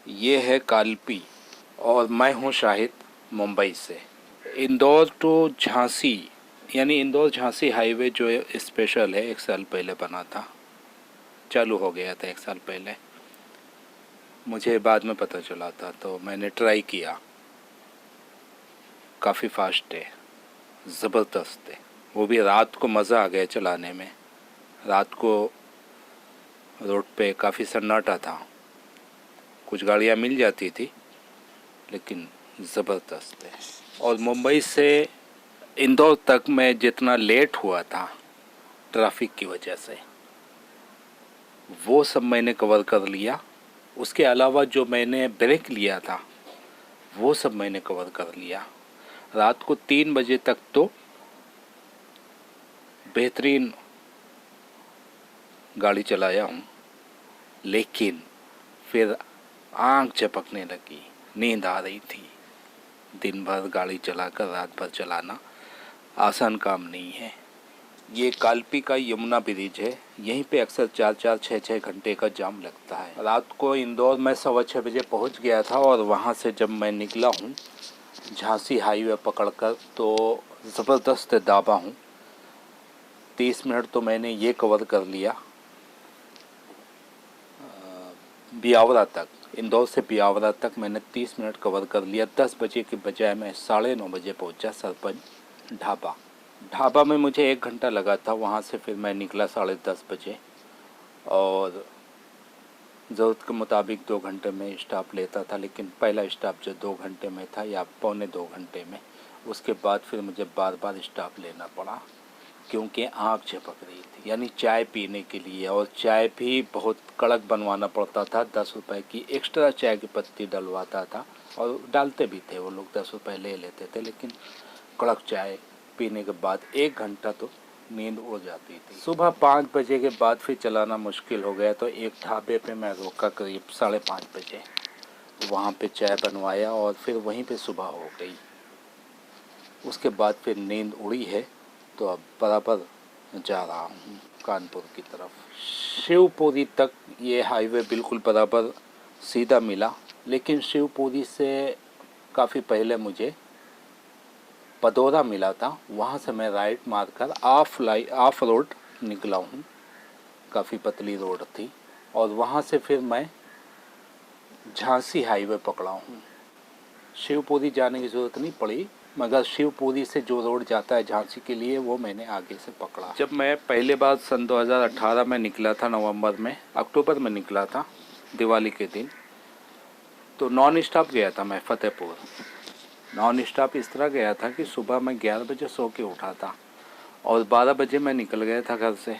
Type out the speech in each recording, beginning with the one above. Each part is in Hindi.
ये है कालपी और मैं हूँ शाहिद मुंबई से। इंदौर टू झांसी यानी इंदौर झांसी हाईवे जो स्पेशल है 1 साल पहले बना था, चालू हो गया था 1 साल पहले। मुझे बाद में पता चला था तो मैंने ट्राई किया। काफ़ी फास्ट है, ज़बरदस्त है। वो भी रात को मज़ा आ गया चलाने में। रात को रोड पे काफ़ी सन्नाटा था, कुछ गाड़ियाँ मिल जाती थी लेकिन ज़बरदस्त है। और मुंबई से इंदौर तक मैं जितना लेट हुआ था ट्रैफिक की वजह से, वो सब मैंने कवर कर लिया। उसके अलावा जो मैंने ब्रेक लिया था वो सब मैंने कवर कर लिया। रात को 3 बजे तक तो बेहतरीन गाड़ी चलाया हूँ, लेकिन फिर आँख झपकने लगी, नींद आ रही थी। दिन भर गाड़ी चलाकर रात भर चलाना आसान काम नहीं है। ये कालपी का यमुना ब्रिज है, यहीं पे अक्सर 4-4, 6-6 घंटे का जाम लगता है। रात को इंदौर में 6:15 बजे पहुंच गया था और वहां से जब मैं निकला हूं झांसी हाईवे पकड़कर तो ज़बरदस्त दाबा हूं। 30 मिनट तो मैंने ये कवर कर लिया बियावरा तक। इंदौर से बियावरा तक मैंने 30 मिनट कवर कर लिया। 10 बजे के बजाय मैं 9:30 बजे पहुंचा सरपंच ढाबा में मुझे 1 घंटा लगा था। वहाँ से फिर मैं निकला 10:30 बजे और ज़रूरत के मुताबिक 2 घंटे में स्टॉप लेता था, लेकिन पहला स्टॉप जो 2 घंटे में था या पौने 2 घंटे में, उसके बाद फिर मुझे बार बार स्टॉप लेना पड़ा क्योंकि आँख झपक रही थी। यानी चाय पीने के लिए, और चाय भी बहुत कड़क बनवाना पड़ता था। 10 रुपये की एक्स्ट्रा चाय की पत्ती डलवाता था और डालते भी थे वो लोग, 10 रुपये ले लेते थे, लेकिन कड़क चाय पीने के बाद 1 घंटा तो नींद उड़ जाती थी। सुबह 5 बजे के बाद फिर चलाना मुश्किल हो गया तो एक ढाबे पे मैं रोका करीब 5:30 बजे। वहाँ पे चाय बनवाया और फिर वहीं पे सुबह हो गई। उसके बाद फिर नींद उड़ी है तो अब बराबर जा रहा हूँ कानपुर की तरफ। शिवपुरी तक ये हाईवे बिल्कुल बराबर सीधा मिला, लेकिन शिवपुरी से काफ़ी पहले मुझे पदोरा मिला था। वहाँ से मैं राइट मारकर ऑफ रोड निकला हूँ। काफ़ी पतली रोड थी और वहाँ से फिर मैं झांसी हाईवे पकड़ा हूँ। शिवपुरी जाने की ज़रूरत नहीं पड़ी, मगर शिवपुरी से जो रोड जाता है झांसी के लिए वो मैंने आगे से पकड़ा। जब मैं पहले बार सन 2018 में निकला था, अक्टूबर में निकला था दिवाली के दिन, तो नॉन स्टॉप गया था मैं फतेहपुर। नॉन स्टॉप इस तरह गया था कि सुबह मैं 11 बजे सो के उठा था और 12 बजे मैं निकल गया था घर से।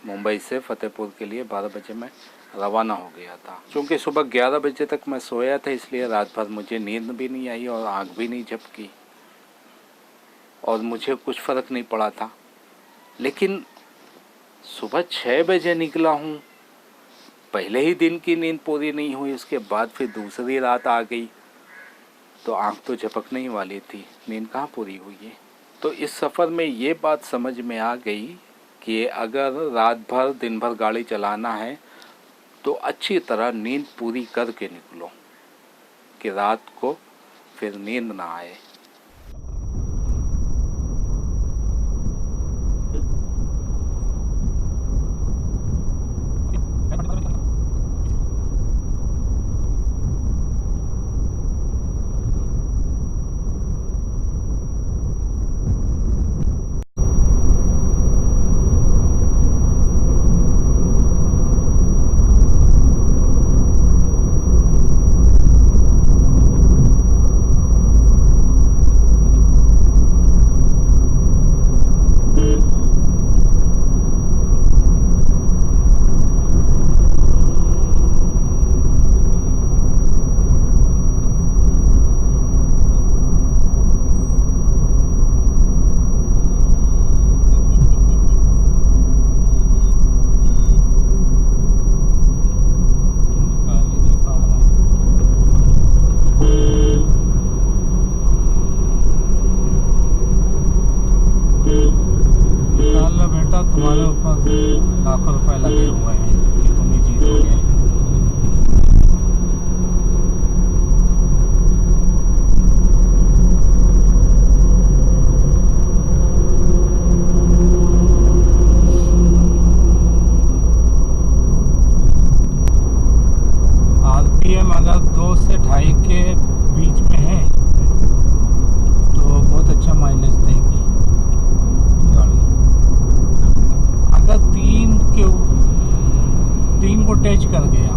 मुंबई से फतेहपुर के लिए 12 बजे मैं रवाना हो गया था। क्योंकि सुबह 11 बजे तक मैं सोया था, इसलिए रात भर मुझे नींद भी नहीं आई और आँख भी नहीं झपकी और मुझे कुछ फ़र्क नहीं पड़ा था। लेकिन सुबह 6 बजे निकला हूँ, पहले ही दिन की नींद पूरी नहीं हुई, उसके बाद फिर दूसरी रात आ गई तो आँख तो झपकने ही वाली थी, नींद कहाँ पूरी हुई है। तो इस सफ़र में ये बात समझ में आ गई कि अगर रात भर दिन भर गाड़ी चलाना है तो अच्छी तरह नींद पूरी करके निकलो कि रात को फिर नींद ना आए। तुम्हारे ऊपर लाखों रुपए लगे हुए हैं कि तुम ही जीतोगे। ओवरटेक कर गया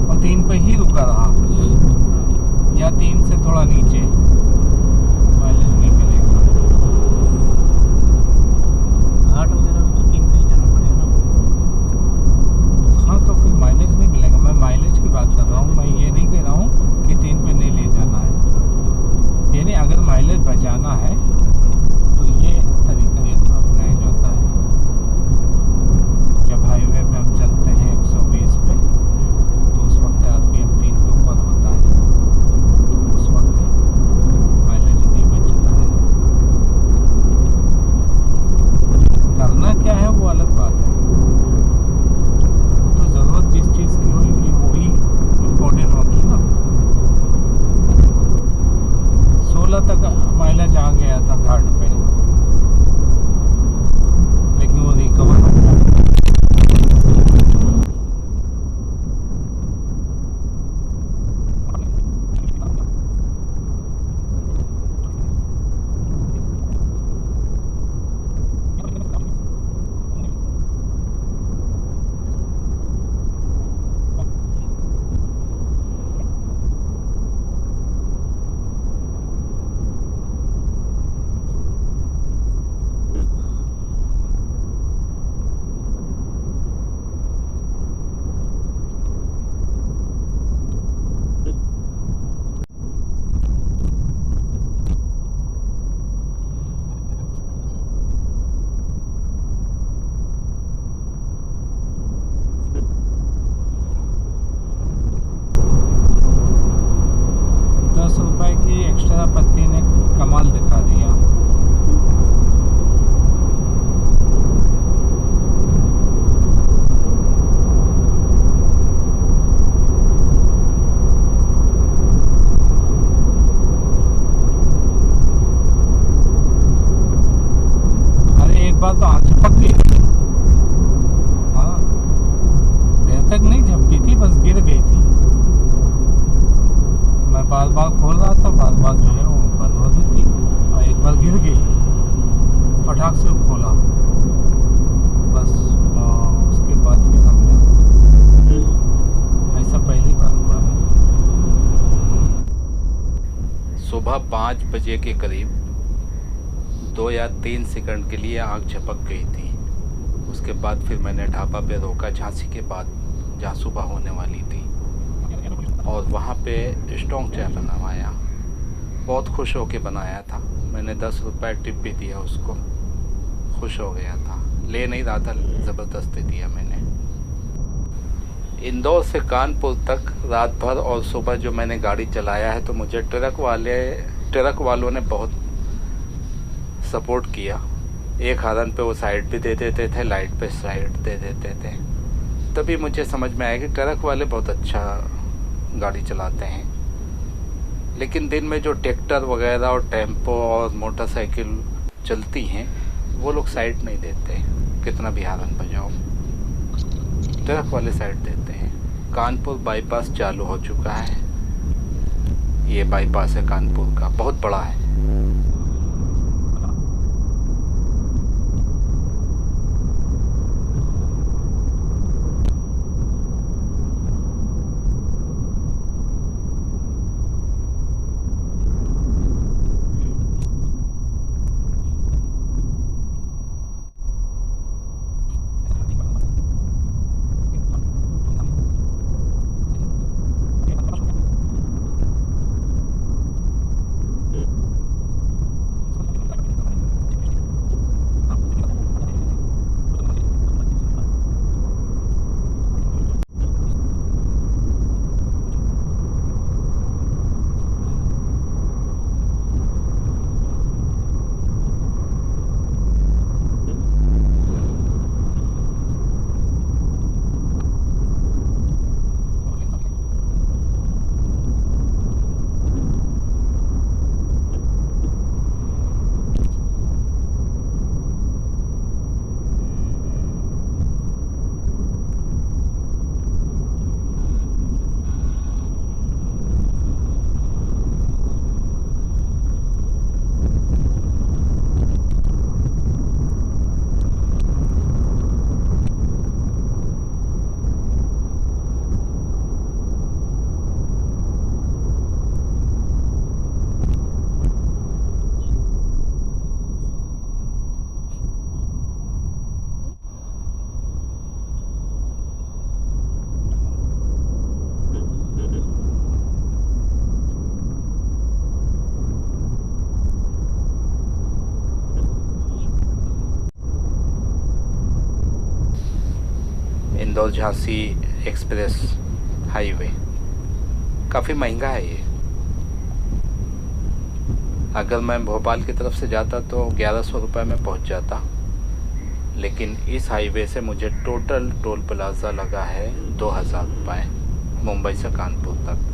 और 3 पे ही रुका रहा, या 3 से थोड़ा नीचे, माइलेज नहीं मिलेगा। 8 वगैरह में तो 3 पे ही जाना पड़ेगा ना। हाँ तो फिर माइलेज नहीं मिलेगा। मैं माइलेज की बात कर रहा हूँ, मैं ये नहीं कह रहा हूँ कि 3 पे नहीं ले जाना है। यानी अगर माइलेज बचाना है तो ये तरीका अपनाया जाता है। जब हाईवे पे हम चलते हैं 120 पे, तो उस वक्त आरपीएम 3 के ऊपर होता है, तो उस वक्त माइलेज नहीं बचता है। करना क्या है वो अलग बात है। तो ज़रूरत जिस चीज़ की होगी वही इम्पोर्टेंट होगी ना। 16 तक माइलेज आ गया था घाट पे, लेकिन वो रिकवर हो गया। ₹10 की एक्स्ट्रा पत्ती ने कमाल दिखा दिया। अरे एक बार तो आँख झपक गई थी। हाँ, देर तक नहीं झपकी थी, बस गिर गई थी। मैं बार बार खोल रहा था, बार बार जो है वो बंद हो रही थी, और एक बार गिर गई, फटाक से खोला, बस उसके बाद फिर हमने, ऐसा पहली बार हुआ है। सुबह 5 बजे के करीब 2 या 3 सेकंड के लिए आँख झपक गई थी। उसके बाद फिर मैंने ढाबा पे रोका, झांसी के बाद, जहाँ सुबह होने वाली थी, और वहाँ पे स्ट्रॉन्ग चाय बनवाया। बहुत खुश होके बनाया था। मैंने ₹10 टिप भी दिया उसको, खुश हो गया था। ले नहीं रहा था, ज़बरदस्ती दिया मैंने। इंदौर से कानपुर तक रात भर और सुबह जो मैंने गाड़ी चलाया है, तो मुझे ट्रक वालों ने बहुत सपोर्ट किया। एक हारन पे वो साइड भी दे देते थे, लाइट पे साइड दे देते थे। तभी मुझे समझ में आया कि ट्रक वाले बहुत अच्छा गाड़ी चलाते हैं। लेकिन दिन में जो ट्रैक्टर वगैरह और टेम्पो और मोटरसाइकिल चलती हैं, वो लोग साइड नहीं देते, कितना भी हारन बजाओ। ट्रक वाले साइड देते हैं। कानपुर बाईपास चालू हो चुका है। ये बाईपास है कानपुर का, बहुत बड़ा है। Indore Jhansi express highway. काफ़ी महंगा है ये। अगर मैं भोपाल की तरफ से जाता तो 1100 रुपये में पहुंच जाता, लेकिन इस हाईवे से मुझे टोटल टोल प्लाज़ा लगा है 2000 रुपये मुंबई से कानपुर तक।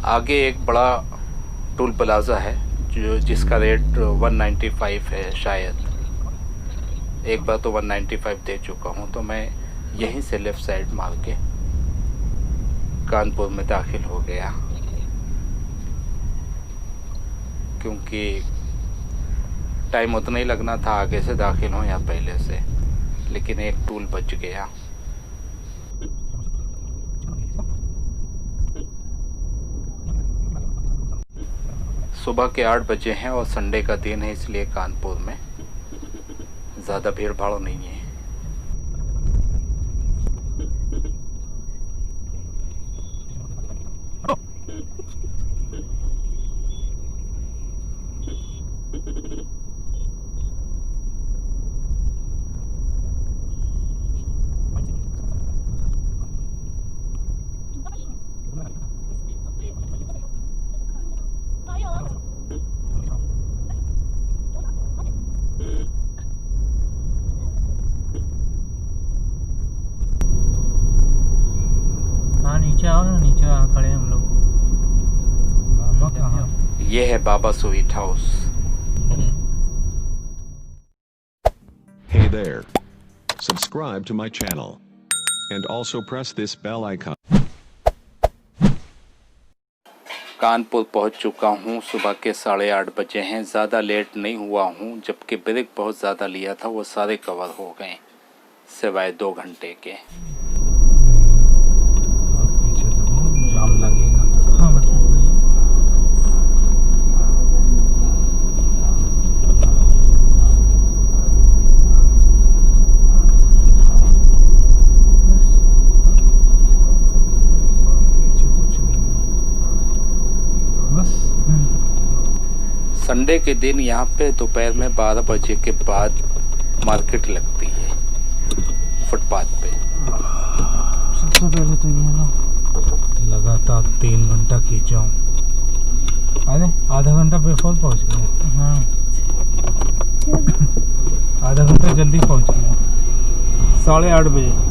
आगे एक बड़ा टोल प्लाज़ा है जिसका रेट 195 है शायद। एक बार तो 195 दे चुका हूँ, तो मैं यहीं से लेफ़्ट साइड मार के कानपुर में दाखिल हो गया, क्योंकि टाइम उतना ही लगना था आगे से दाखिल हो या पहले से, लेकिन एक टोल बच गया। सुबह के 8 बजे हैं और संडे का दिन है, इसलिए कानपुर में ज़्यादा भीड़ भाड़ नहीं है। नीचे आओ ना, नीचे खड़े हैं हम लोग। बाबा कहाँ? ये है Baba sweet house. Hey there. Subscribe to my channel. And also press this bell icon. Kanpur पहुंच चुका हूं। सुबह के 8:30 बजे हैं। ज़्यादा लेट नहीं हुआ हूं, जबकि ब्रेक बहुत ज़्यादा लिया था, वो सारे कवर हो गए सिवाय 2 घंटे के। पीछे तो जाम लगेगा। हाँ मतलब संडे के दिन यहाँ पे दोपहर में 12 बजे के बाद मार्केट लगती है फुटपाथ पे। सबसे पहले तो ये ना लगातार 3 घंटा खींचा हूँ। अरे आधा घंटा बिफोर पहुँच गया। हाँ आधा घंटा जल्दी पहुँच गया। 8:30 बजे।